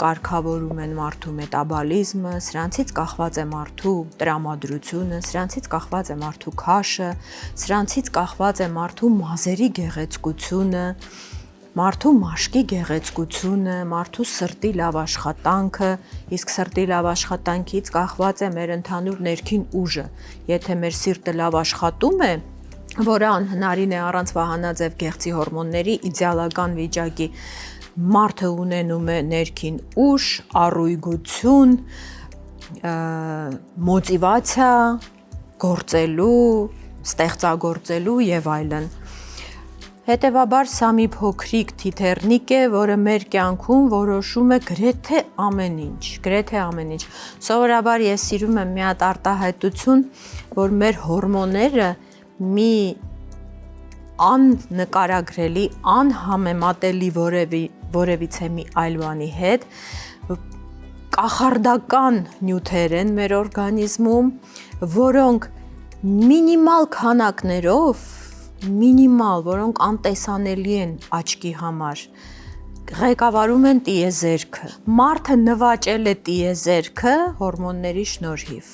կարգավորում են մարդու մետաբոլիզմը, սրանցից կախված է մարդու տրամադրությունը, սրանցից կախված է մարդու քաշը, սրանցից կախված է մարդու մազերի գեղեցկությունը, մարդու մաշկի գեղեցկությունը, մարդու սրտի լավ աշխատանքը, իսկ սրտի լավ աշխատանքից կախված է մեր ընդհանուր ներքին ուժը։ Եթե մեր սիրտը լավ աշխատում է, որը անհնարին է առանց վահանաձև գեղձի հորմոնների իդեալական վիճակի, մարդը ունենում է ներքին ուժ, առույգություն, մոտիվացիա գործելու, ստեղծագործելու եւ այլն։ Հետևաբար սա մի փոքրիկ թիթեռնիկ է, որը մեր կյանքում որոշում է գրեթե ամեն ինչ։ Սովորաբար ես սիրում եմ մի հատ արտահայտություն, որ մեր հորմոնները մի աննկարագրելի, անհամեմատելի որևիցե մի այլ բանի հետ կախարդական նյութեր են մեր օրգանիզմում, որոնք մինիմալ քանակներով, որոնք անտեսանելի են աչքի համար, ղեկավարում են տիեզերքը։ Մարդը նվաճել է տիեզերքը հորմոնների շնորհիվ։